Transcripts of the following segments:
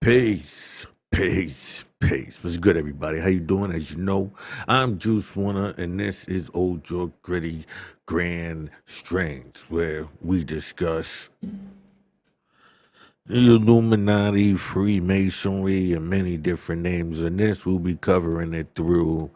Peace, peace, peace. What's good, everybody? How you doing? As you know, I'm Juice Warner, and this is Old York Gritty Grand Strains, where we discuss the Illuminati, Freemasonry, and many different names. And this we'll be covering it through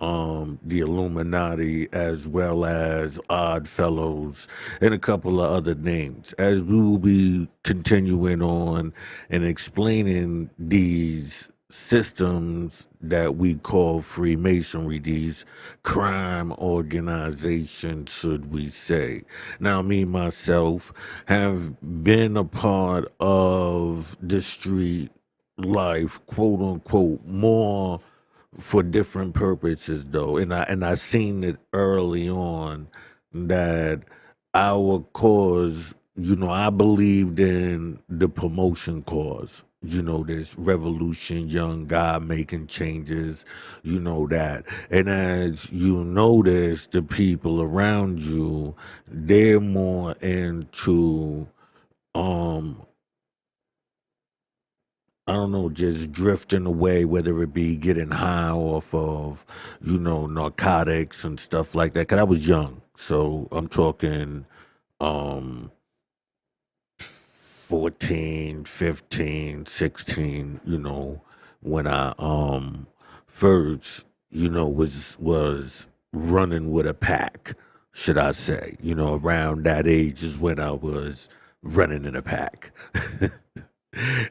the Illuminati, as well as Odd Fellows and a couple of other names, as we will be continuing on and explaining these systems that we call Freemasonry, these crime organizations, should we say. Now, me myself have been a part of the street life, quote unquote, more for different purposes though, and I seen it early on that our cause, I believed in the promotion cause, this revolution, young guy making changes, that. And as you notice, the people around you, they're more into um I don't know, just drifting away, whether it be getting high off of, narcotics and stuff like that. Cause I was young. So I'm talking um 14, 15, 16, when I first, was running with a pack, should I say. Around that age is when I was running in a pack.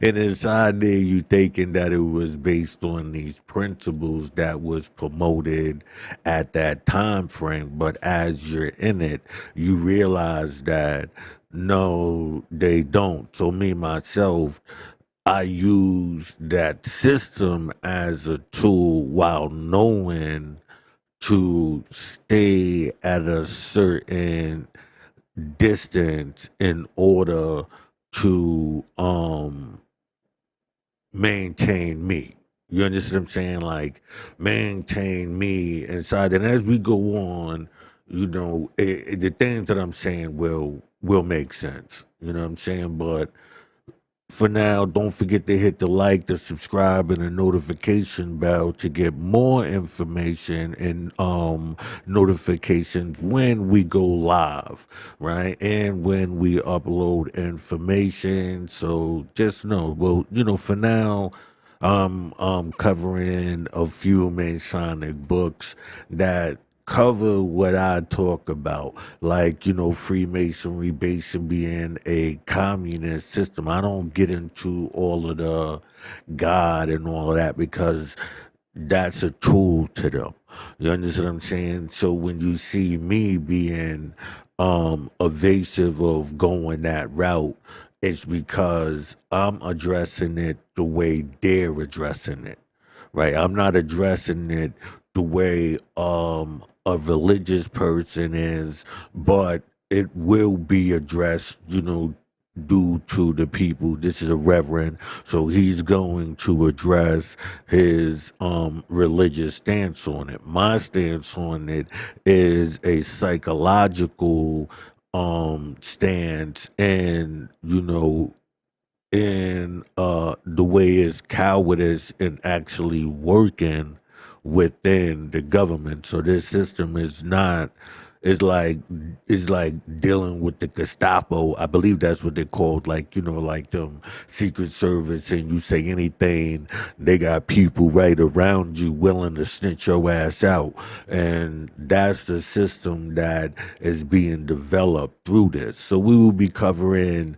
And inside there, you thinking that it was based on these principles that was promoted at that time frame, but as you're in it, you realize that no, they don't. So me myself, I use that system as a tool while knowing to stay at a certain distance in order to maintain me. You understand what I'm saying? Like maintain me inside. And as we go on, the things that I'm saying will make sense. You know what I'm saying? But for now, don't forget to hit the like, the subscribe, and the notification bell to get more information and notifications when we go live, right? And when we upload information. So just know, well, for now, I'm covering a few Masonic books that cover what I talk about, like, Freemasonry basically being a communist system. I don't get into all of the God and all of that because that's a tool to them. You understand what I'm saying? So when you see me being evasive of going that route, it's because I'm addressing it the way they're addressing it, right? I'm not addressing it the way a religious person is, but it will be addressed, due to the people. This is a reverend, so he's going to address his religious stance on it. My stance on it is a psychological stance, and in the way it's cowardice in actually working within the government. So this system is not, it's like dealing with the Gestapo. I believe that's what they're called, like, like them Secret Service, and you say anything, they got people right around you willing to snitch your ass out. And that's the system that is being developed through this. So we will be covering,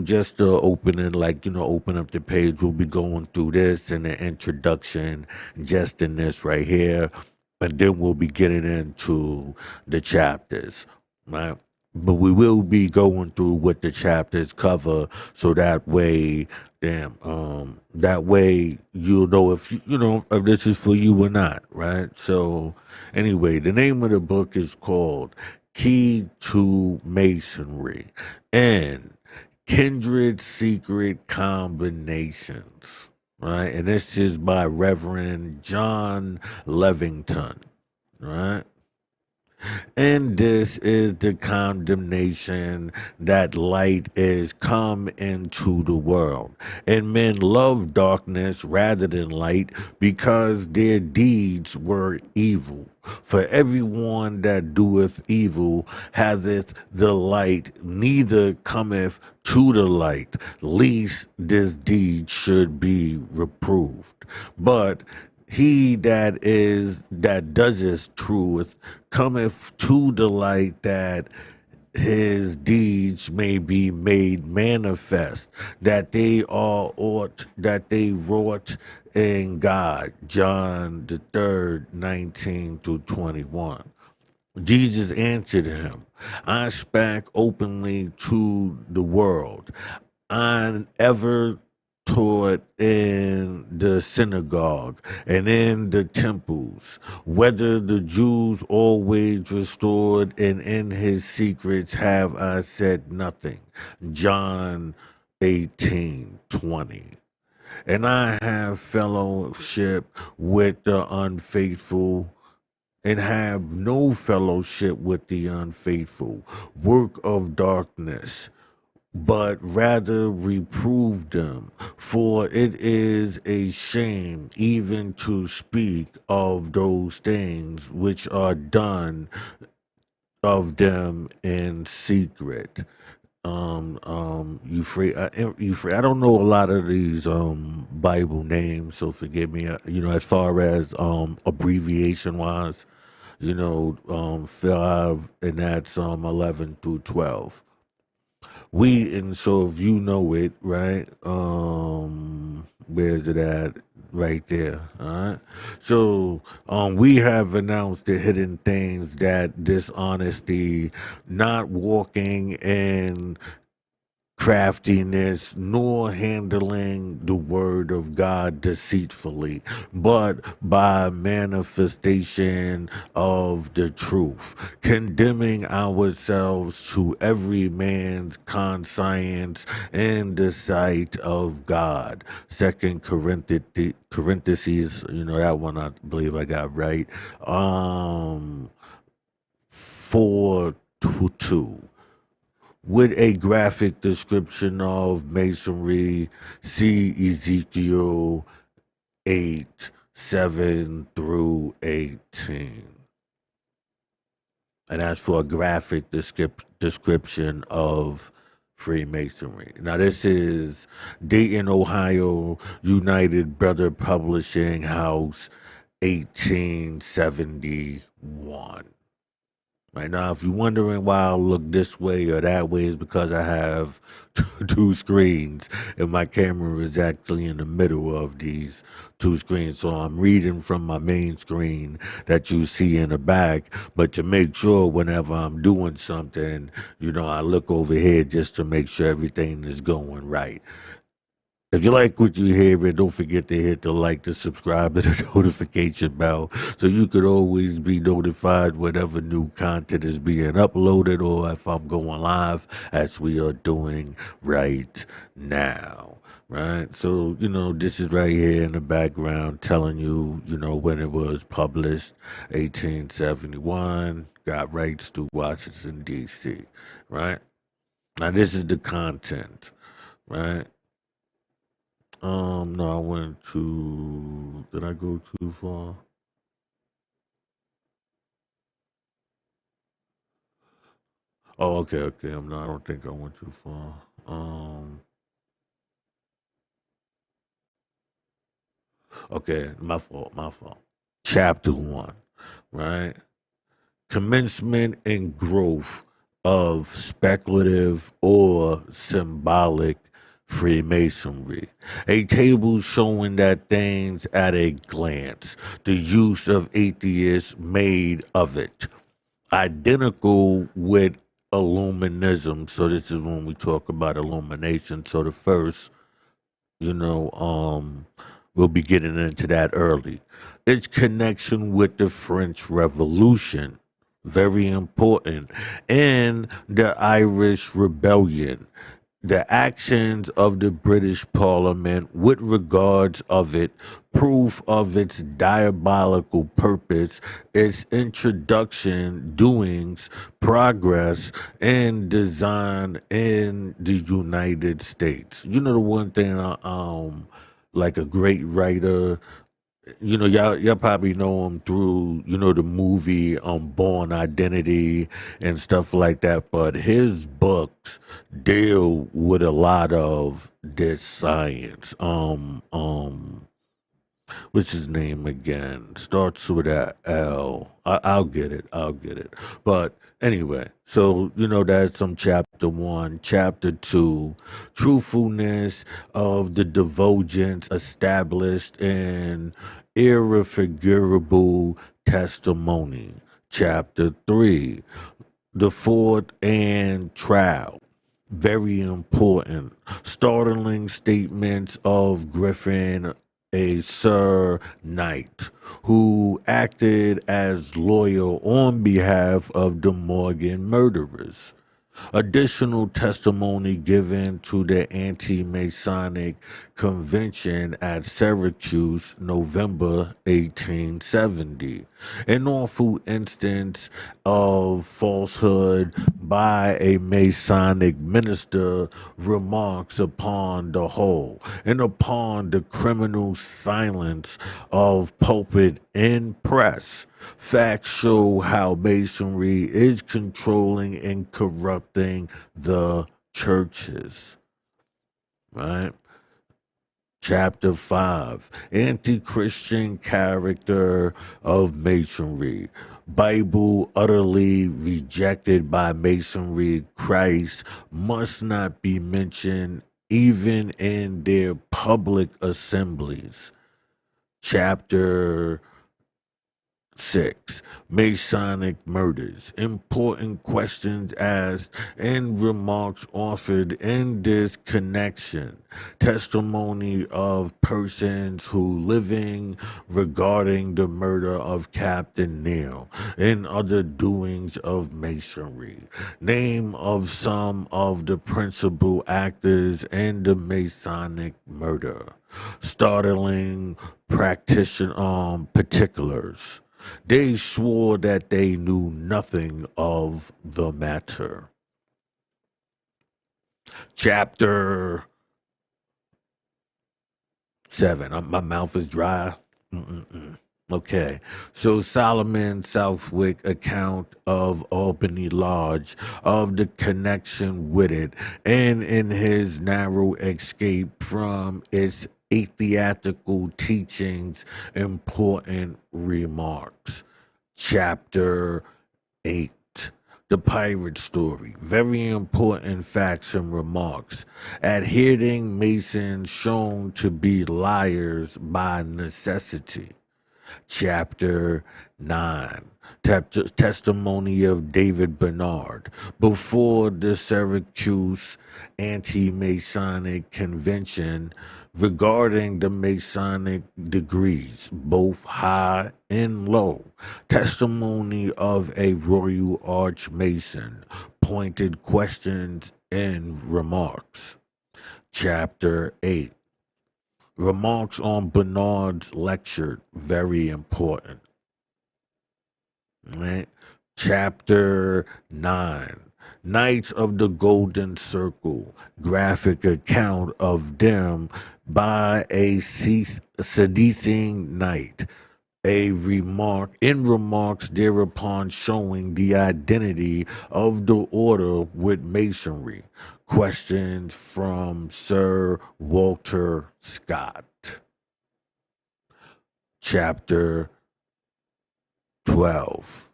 just the opening, like, open up the page. We'll be going through this and the introduction, just in this right here. And then we'll be getting into the chapters, right? But we will be going through what the chapters cover, so that way, that way you'll know if if this is for you or not, right? So, anyway, the name of the book is called Key to Masonry and Kindred Secret Combinations, right? And this is by Reverend John Levington, right? And this is the condemnation that light is come into the world. And men love darkness rather than light because their deeds were evil. For everyone that doeth evil hath the light, neither cometh to the light, lest this deed should be reproved. But he that does truth cometh to the light, that his deeds may be made manifest, that they are ought that they wrought in God. John the 3rd, 19 to 21. Jesus answered him, I spake openly to the world. I ever taught in the synagogue and in the temples, whether the Jews always restored, and in his secrets have I said nothing. John 18:20. And I have fellowship with the unfaithful, and have no fellowship with the unfaithful, work of darkness, but rather reprove them. For it is a shame even to speak of those things which are done of them in secret. I don't know a lot of these Bible names, so forgive me. As far as abbreviation wise, 5, and that's 11 through 12. And so if you know it, right? Where's it at? Right there. All right. So we have announced the hidden things, that dishonesty, not walking in craftiness, nor handling the word of God deceitfully, but by manifestation of the truth, condemning ourselves to every man's conscience in the sight of God. Second Corinthians, that one I believe I got right. 4:2. With a graphic description of Masonry, see Ezekiel 8:7 through 18. And that's for a graphic description of Freemasonry. Now, this is Dayton, Ohio, United Brother Publishing House, 1871. Right now, if you're wondering why I look this way or that way, is because I have two screens, and my camera is actually in the middle of these two screens. So I'm reading from my main screen that you see in the back. But to make sure whenever I'm doing something, I look over here just to make sure everything is going right. If you like what you hear, don't forget to hit the like, the subscribe, and the notification bell, so you could always be notified whenever new content is being uploaded, or if I'm going live, as we are doing right now. Right? So, this is right here in the background telling you, when it was published, 1871, got rights to Washington, D.C. Right? Now, this is the content. Right? No, I went to. Did I go too far? Oh, okay. I don't think I went too far. Okay, my fault. Chapter 1, right? Commencement and growth of speculative or symbolic Freemasonry. A table showing that things at a glance, the use of atheists made of it. Identical with illuminism. So this is when we talk about illumination. So the first, we'll be getting into that early. Its connection with the French Revolution, very important, and the Irish Rebellion, the actions of the British Parliament with regards of it, proof of its diabolical purpose, its introduction, doings, progress, and design in the United States. You know the one thing, like a great writer, y'all probably know him through the movie Born Identity and stuff like that, but his books deal with a lot of this science. What's his name again? Starts with a L. I'll get it. I'll get it. But anyway, so that's chapter one. Chapter two, truthfulness of the divulgence established in irrefutable testimony. Chapter three, the fourth and trial. Very important. Startling statements of Griffin, a Sir Knight, who acted as lawyer on behalf of the Morgan murderers. Additional testimony given to the anti-Masonic convention at Syracuse, November 1870. An awful instance of falsehood by a Masonic minister, remarks upon the whole and upon the criminal silence of pulpit and press. Facts show how Masonry is controlling and corrupting the churches. Right? Chapter 5, Anti-Christian Character of Masonry. Bible utterly rejected by Masonry. Christ must not be mentioned even in their public assemblies. Chapter 6. Masonic murders. Important questions asked and remarks offered in this connection. Testimony of persons who living regarding the murder of Captain Neal and other doings of Masonry. Name of some of the principal actors in the Masonic murder. Startling particulars. They swore that they knew nothing of the matter. Chapter 7. My mouth is dry. Okay. So Solomon Southwick account of Albany Lodge, of the connection with it, and in his narrow escape from its atheistical teachings, important remarks. Chapter 8. The pirate story. Very important facts and remarks. Adhering Masons shown to be liars by necessity. Chapter 9. Testimony of David Bernard before the Syracuse Anti-Masonic Convention regarding the Masonic degrees, both high and low. Testimony of a Royal Archmason. Pointed questions and remarks. Chapter 8. Remarks on Bernard's lecture, very important. Right? Chapter 9. Knights of the Golden Circle, graphic account of them by a seducing knight. Remarks thereupon showing the identity of the order with Masonry. Questions from Sir Walter Scott. Chapter 12.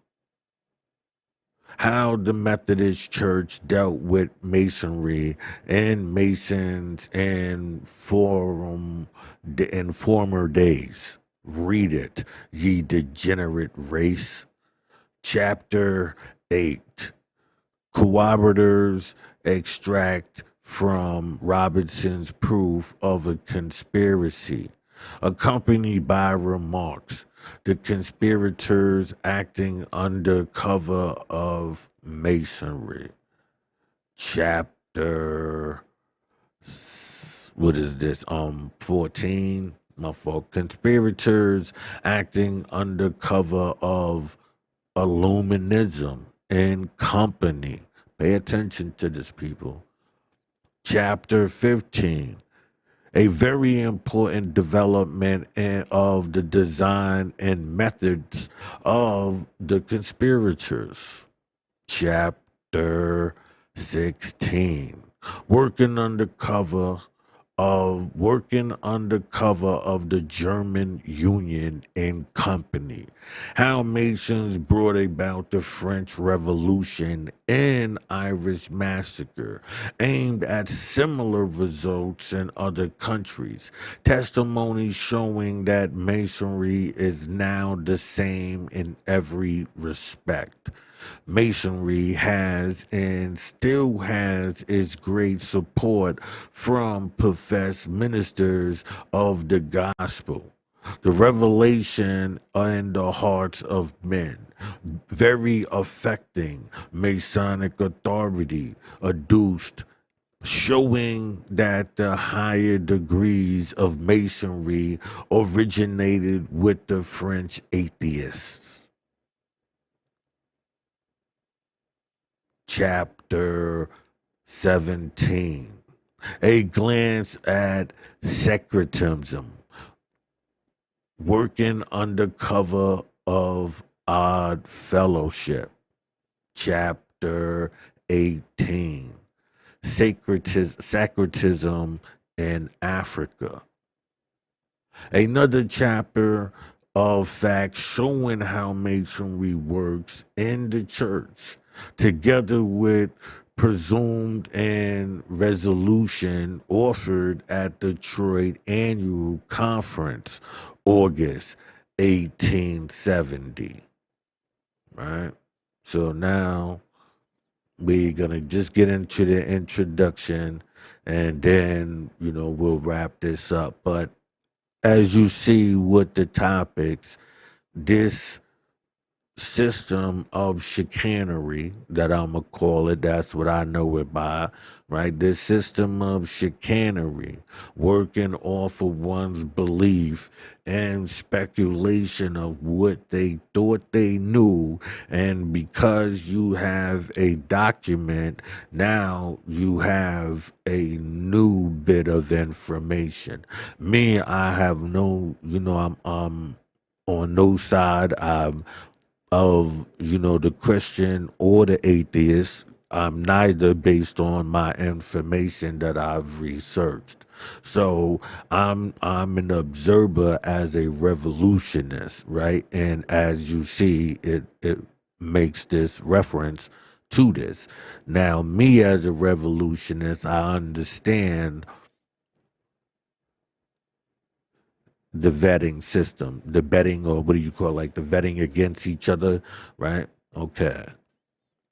How the Methodist Church dealt with Masonry and Masons in former days. Read it, ye degenerate race. Chapter 8. Corroborators extract from Robinson's proof of a conspiracy, accompanied by remarks. The conspirators acting under cover of Masonry. Chapter What is this? 14. My fault. Conspirators acting under cover of Illuminism and company. Pay attention to this, people. Chapter 15. A very important development of the design and methods of the conspirators. Chapter 16. Working undercover of the German Union and Company. How Masons brought about the French Revolution and Irish Massacre, aimed at similar results in other countries. Testimony showing that Masonry is now the same in every respect. Masonry has and still has its great support from professed ministers of the gospel. The revelation in the hearts of men, very affecting Masonic authority, adduced, showing that the higher degrees of Masonry originated with the French atheists. Chapter 17. A glance at secretism, working under cover of odd fellowship. Chapter 18. Sacredism in Africa. Another chapter of facts showing how Masonry works in the church, together with presumed and resolution offered at the Detroit Annual Conference, August 1870. Right? So now we're going to just get into the introduction and then, we'll wrap this up. But as you see with the topics, this system of chicanery that I'm gonna call it, that's what I know it by, right? This system of chicanery, working off of one's belief and speculation of what they thought they knew, and because you have a document, now you have a new bit of information. Me, I have no, I'm on no side. I'm of the Christian or the atheist. I'm neither, based on my information that I've researched. So I'm an observer as a revolutionist, right? And as you see, it makes this reference to this. Now, me as a revolutionist, I understand the vetting system, the betting, or what do you call it, like the vetting against each other, right? Okay.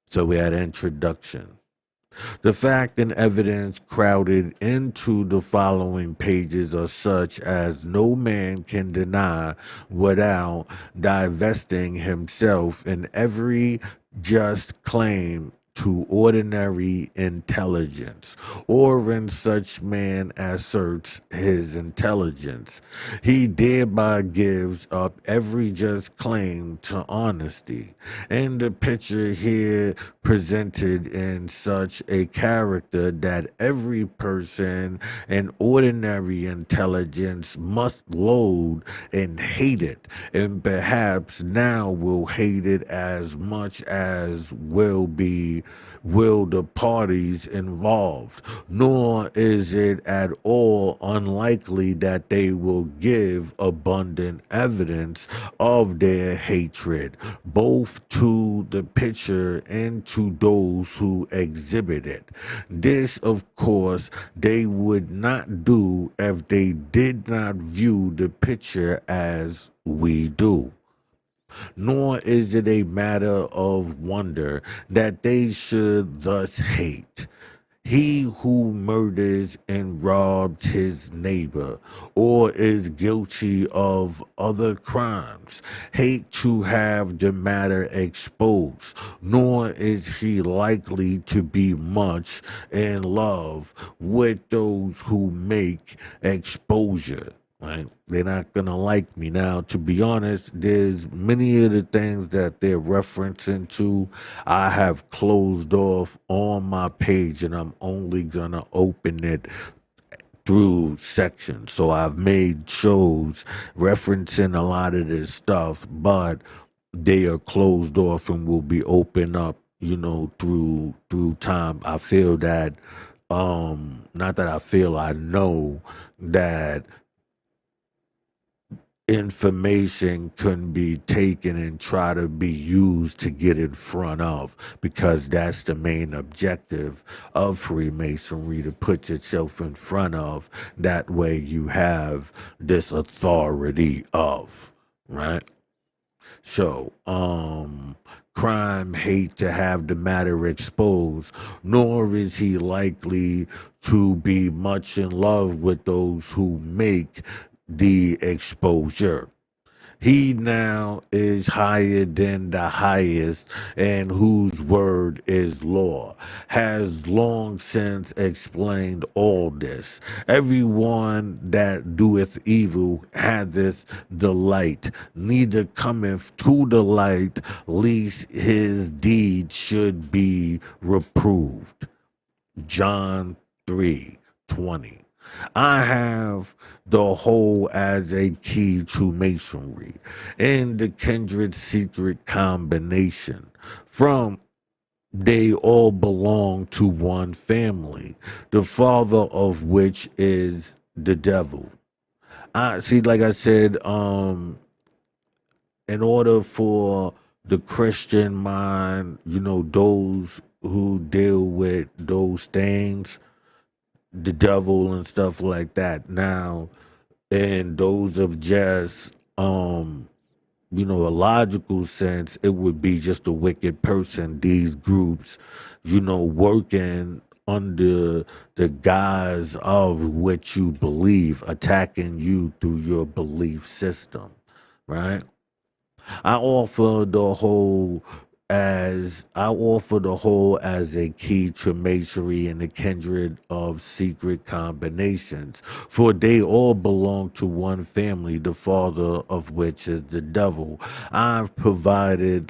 So we had introduction. The fact and evidence crowded into the following pages are such as no man can deny without divesting himself in every just claim to ordinary intelligence, or in such man asserts his intelligence, he thereby gives up every just claim to honesty. In the picture here presented in such a character that every person in ordinary intelligence must loathe and hate it, and perhaps now will hate it as much as will the parties involved, nor is it at all unlikely that they will give abundant evidence of their hatred, both to the picture and to those who exhibit it. This, of course, they would not do if they did not view the picture as we do. Nor is it a matter of wonder that they should thus hate. He who murders and robs his neighbor or is guilty of other crimes hate to have the matter exposed, nor is he likely to be much in love with those who make exposure. Right? They're not gonna like me. Now, to be honest, there's many of the things that they're referencing to I have closed off on my page, and I'm only gonna open it through sections. So I've made shows referencing a lot of this stuff, but they are closed off and will be open up, through time. I feel that not that I feel, I know that information can be taken and try to be used to get in front of, because that's the main objective of Freemasonry, to put yourself in front of. That way you have this authority of, right? So crime hate to have the matter exposed, nor is he likely to be much in love with those who make the exposure. He now is higher than the highest, and whose word is law, has long since explained all this. Everyone that doeth evil hateth the light, neither cometh to the light, lest his deeds should be reproved. John 3:20. I have the whole as a key to Masonry and the kindred secret combination. From they all belong to one family, the father of which is the devil. I see, like I said, in order for the Christian mind, those who deal with those things, the devil and stuff like that. Now, and those of just a logical sense, it would be just a wicked person. These groups, working under the guise of what you believe, attacking you through your belief system, right? I offer the whole as a key to Masonry and the kindred of secret combinations, for they all belong to one family, the father of which is the devil. I've providedly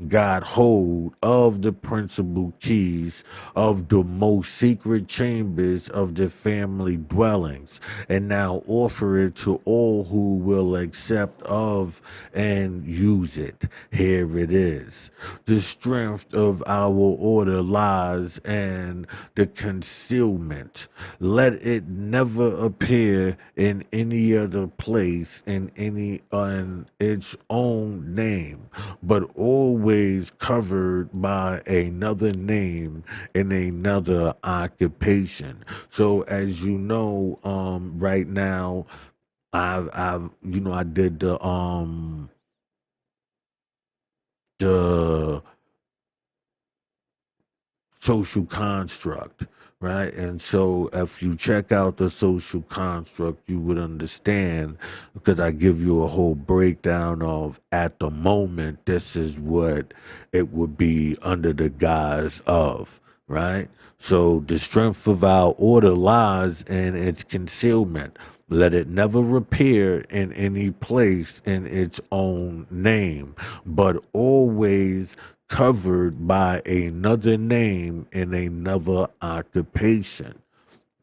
got hold of the principal keys of the most secret chambers of the family dwellings, and now offer it to all who will accept of and use it. Here it is. The strength of our order lies in the concealment. Let it never appear in any other place in its own name, but always covered by another name in another occupation. So as you know, right now, I did the social construct, right? And so if you check out the social construct, you would understand, because I give you a whole breakdown of, at the moment, this is what it would be under the guise of, right? So the strength of our order lies in its concealment. Let it never appear in any place in its own name, but always covered by another name in another occupation,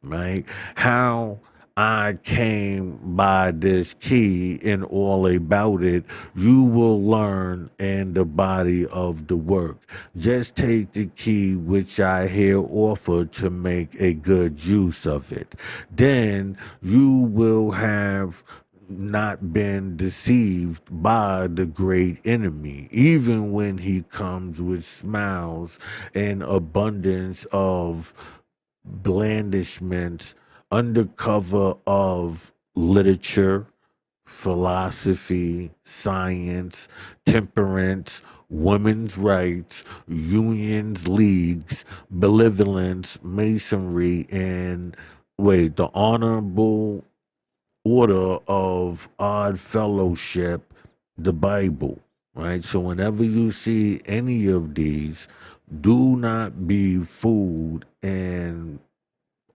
right? How I came by this key and all about it, you will learn in the body of the work. Just take the key which I here offer to make a good use of it. Then you will have not been deceived by the great enemy, even when he comes with smiles and abundance of blandishments under cover of literature, philosophy, science, temperance, women's rights, unions, leagues, benevolence, masonry, and the honorable order of odd fellowship, the Bible, right? So whenever you see any of these, do not be fooled and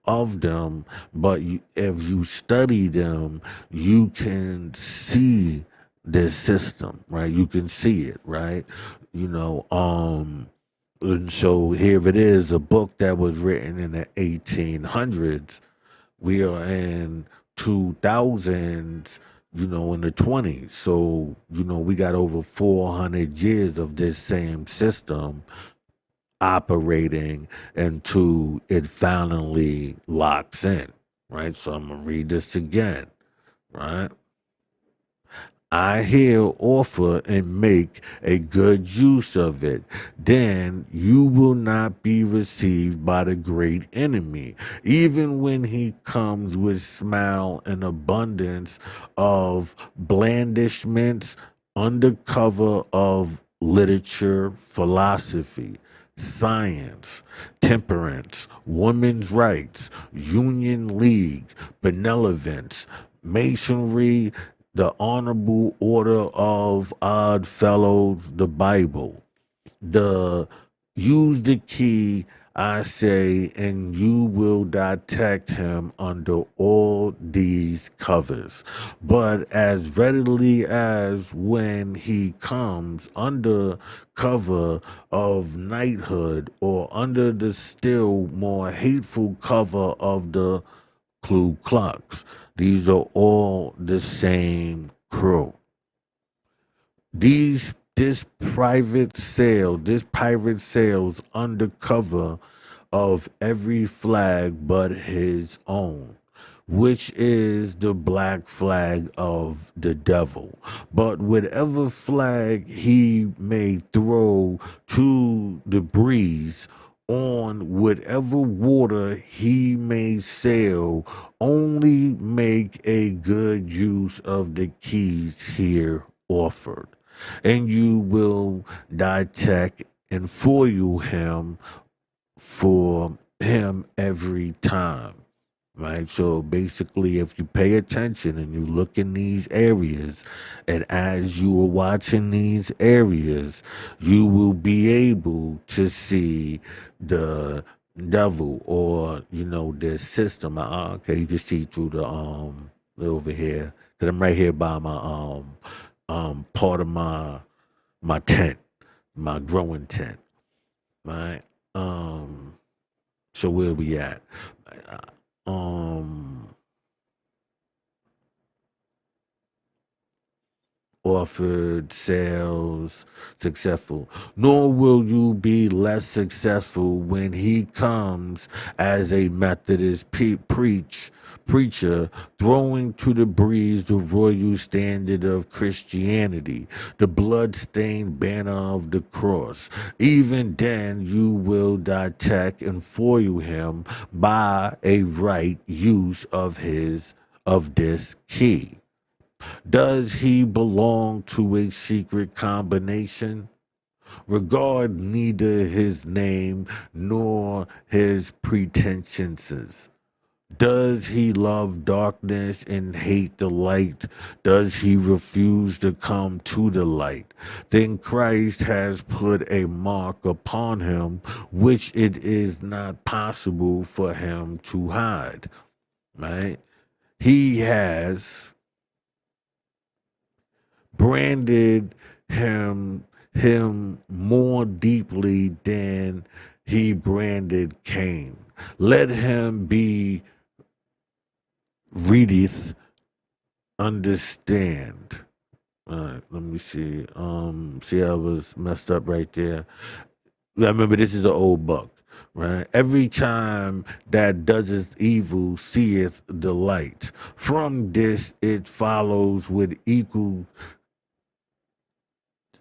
of them, but if you study them, you can see this system, right? You can see it, right? You know, and so here it is, a book that was written in the 1800s. We are in 2000s, in the 20s. So, we got over 400 years of this same system operating until it finally locks in, right? So I'm going to read this again, right? I here offer and make a good use of it. Then you will not be received by the great enemy, even when he comes with smile and abundance of blandishments under cover of literature, philosophy, science, temperance, women's rights, union league, benevolence, masonry, the honorable order of odd fellows, the Bible. The use the key, I say, and you will detect him under all these covers. But as readily as when he comes under cover of knighthood or under the still more hateful cover of the Ku Klux. These are all the same crew. This pirate sails under cover of every flag but his own, which is the black flag of the devil. But whatever flag he may throw to the breeze, on whatever water he may sail, only make a good use of the keys here offered, and you will detect and foil him for him every time. Right. So basically, if you pay attention and you look in these areas, and as you are watching these areas, you will be able to see the devil or, the system. Okay, you can see through the over here. Cause I'm right here by my part of my tent, my growing tent. Right. So where we at? Um, Offered, sales, successful. Nor will you be less successful when he comes as a Methodist preacher, throwing to the breeze the royal standard of Christianity, the blood-stained banner of the cross. Even then you will detect and foil him by a right use of this key. Does he belong to a secret combination? Regard neither his name nor his pretensions. Does he love darkness and hate the light? Does he refuse to come to the light? Then Christ has put a mark upon him which it is not possible for him to hide. Right? He has branded him more deeply than he branded Cain. Let him be readeth, understand. All right, let me see. See, I was messed up right there. I remember this is an old book, right? Every time that doeth evil seeth the light. From this it follows with equal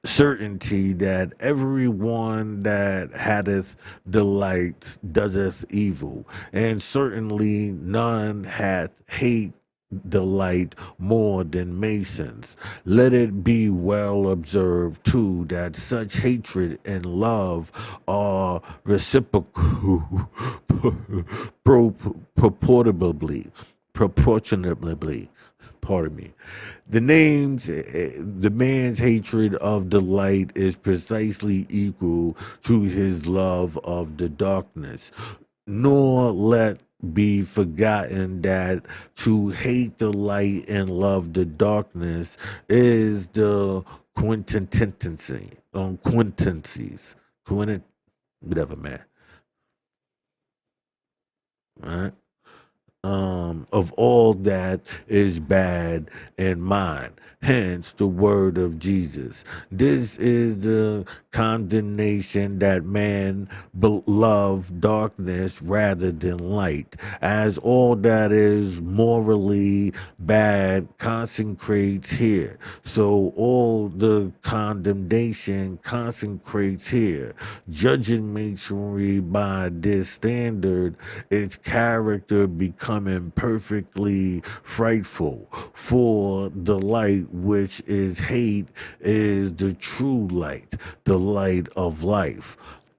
certainty that everyone that hateth delights doeth evil, and certainly none hath hate delight more than Masons. Let it be well observed, too, that such hatred and love are reciprocal, proportionably. Pardon me. The man's hatred of the light is precisely equal to his love of the darkness. Nor let be forgotten that to hate the light and love the darkness is the quintessency, whatever, man. All right. Of all that is bad in mind. Hence the word of Jesus. This is the condemnation that man love darkness rather than light, as all that is morally bad concentrates here. So all the condemnation concentrates here. Judging masonry by this standard, its character becoming perfectly frightful. For the light which is hate is the true light, the light of life.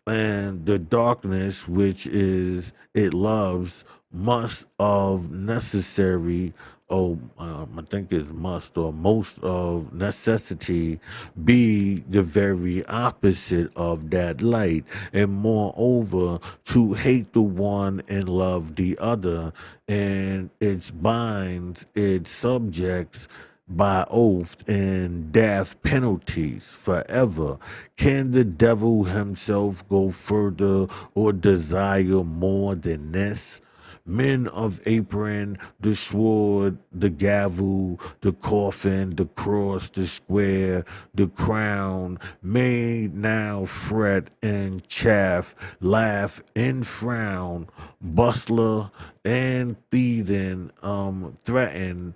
And the darkness which is it loves must of necessary, I think it's must or most of necessity, be the very opposite of that light. And moreover, to hate the one and love the other, and it binds its subjects by oath and death penalties forever. Can the devil himself go further or desire more than this? Men of apron, the sword, the gavel, the coffin, the cross, the square, the crown, may now fret and chaff, laugh and frown, bustler and thieving, threaten,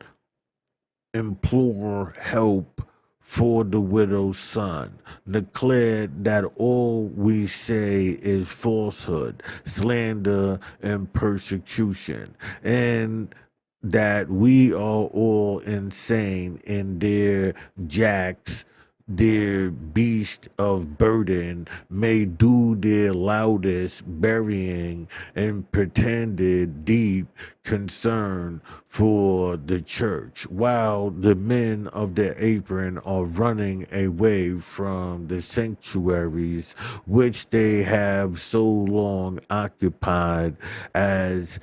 implore help for the widow's son, declare that all we say is falsehood, slander, and persecution, and that we are all insane in their jacks, their beast of burden may do their loudest burying and pretended deep concern for the church, while the men of the apron are running away from the sanctuaries which they have so long occupied as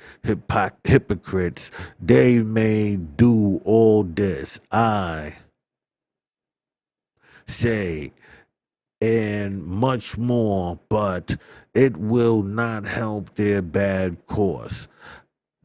hypocrites. They may do all this, I say, and much more, but it will not help their bad course.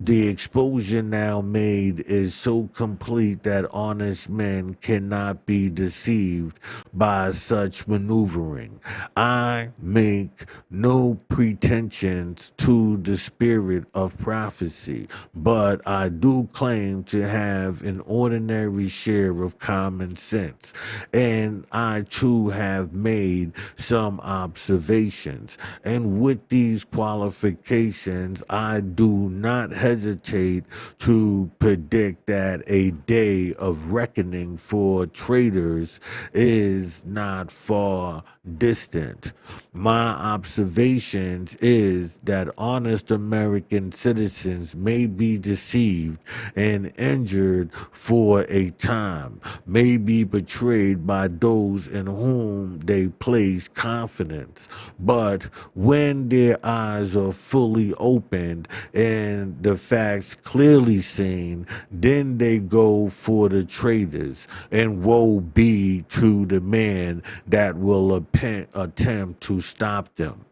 The exposure now made is so complete that honest men cannot be deceived by such maneuvering. I make no pretensions to the spirit of prophecy, but I do claim to have an ordinary share of common sense, and I too have made some observations, and with these qualifications I do not hesitate to predict that a day of reckoning for traitors is not far distant. My observations is that honest American citizens may be deceived and injured for a time, may be betrayed by those in whom they place confidence, but when their eyes are fully opened and the facts clearly seen, then they go for the traitors, and woe be to the man that will attempt to stop them.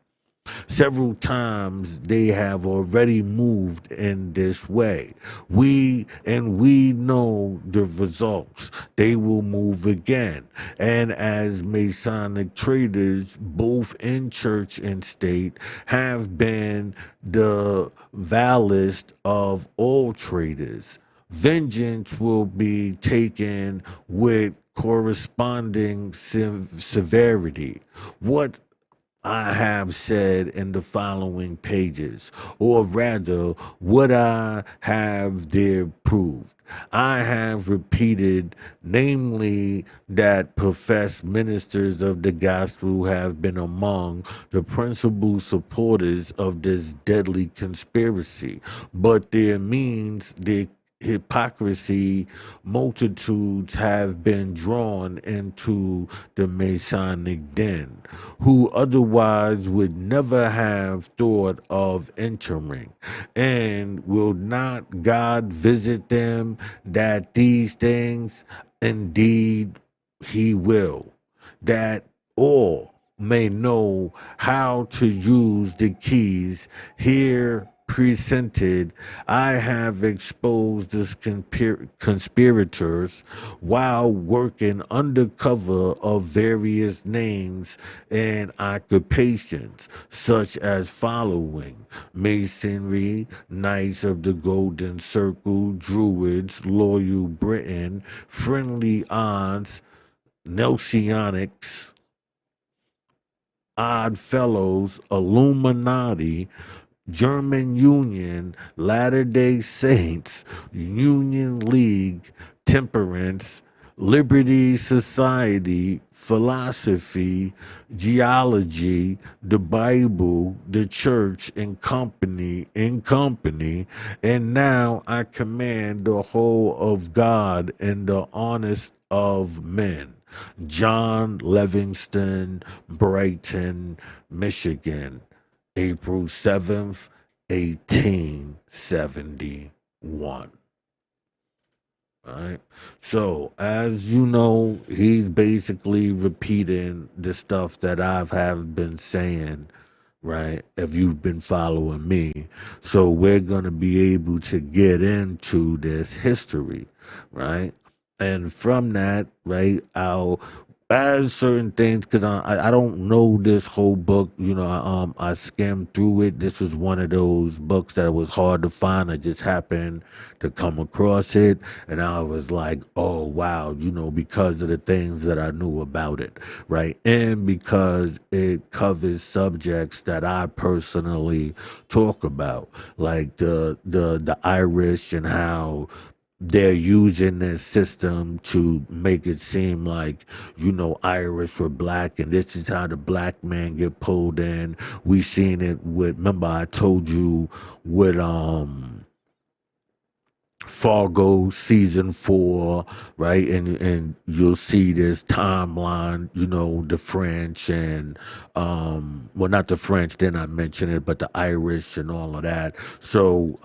Several times they have already moved in this way. We know the results. They will move again. And as Masonic traders, both in church and state, have been the vilest of all traders. Vengeance will be taken with corresponding severity. What I have said in the following pages, or rather, what I have there proved. I have repeated, namely, that professed ministers of the gospel have been among the principal supporters of this deadly conspiracy, but their means, their hypocrisy, multitudes have been drawn into the Masonic den, who otherwise would never have thought of entering. And will not God visit them that these things indeed he will, that all may know how to use the keys here presented. I have exposed the conspirators while working undercover of various names and occupations, such as following: Masonry, Knights of the Golden Circle, Druids, Loyal Britain, Friendly Odds, Nelsonics, Odd Fellows, Illuminati, German Union, Latter-day Saints, Union League, Temperance, Liberty Society, Philosophy, Geology, the Bible, the Church, and company, and now I command the whole of God and the honest of men. John Levington, Brighton, Michigan, April 7th, 1871. All right. So, as you know, he's basically repeating the stuff that have been saying, right? If you've been following me. So, we're going to be able to get into this history, right? And from that, right, I'll add certain things because I don't know this whole book. I skimmed through it. This was one of those books that was hard to find. I just happened to come across it, and I was like, oh wow, because of the things that I knew about it, right? And because it covers subjects that I personally talk about, like the Irish and how they're using this system to make it seem like, Irish were black, and this is how the black man get pulled in. We seen it with, remember I told you with Fargo season 4, right? And you'll see this timeline, the French and well, not the French, they're not mentioning it, but the Irish and all of that. So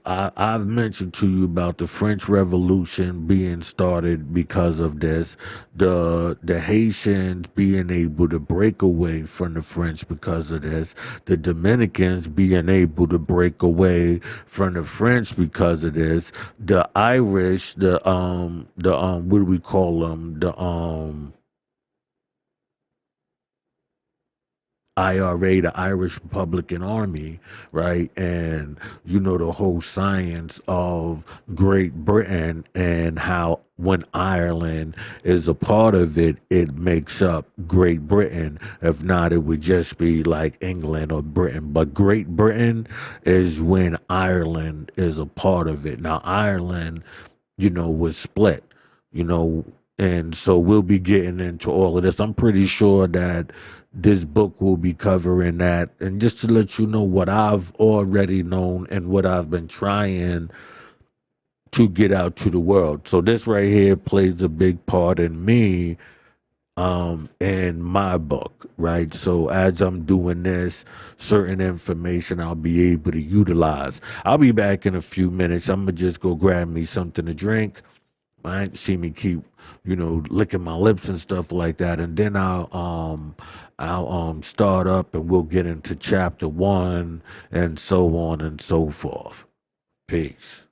I've mentioned to you about the French Revolution being started because of this, the Haitians being able to break away from the French because of this, the Dominicans being able to break away from the French because of this, the Irish, the what do we call them, the IRA, the Irish Republican Army, right? And the whole science of Great Britain, and how when Ireland is a part of it, it makes up Great Britain. If not, it would just be like England or Britain. But Great Britain is when Ireland is a part of it. Now, Ireland, was split, and so we'll be getting into all of this. I'm pretty sure that this book will be covering that. And just to let you know what I've already known and what I've been trying to get out to the world. So this right here plays a big part in me, in my book, right? So as I'm doing this, certain information I'll be able to utilize. I'll be back in a few minutes. I'm gonna just go grab me something to drink. Right? See me keep, licking my lips and stuff like that, and then I'll start up and we'll get into chapter 1 and so on and so forth. Peace.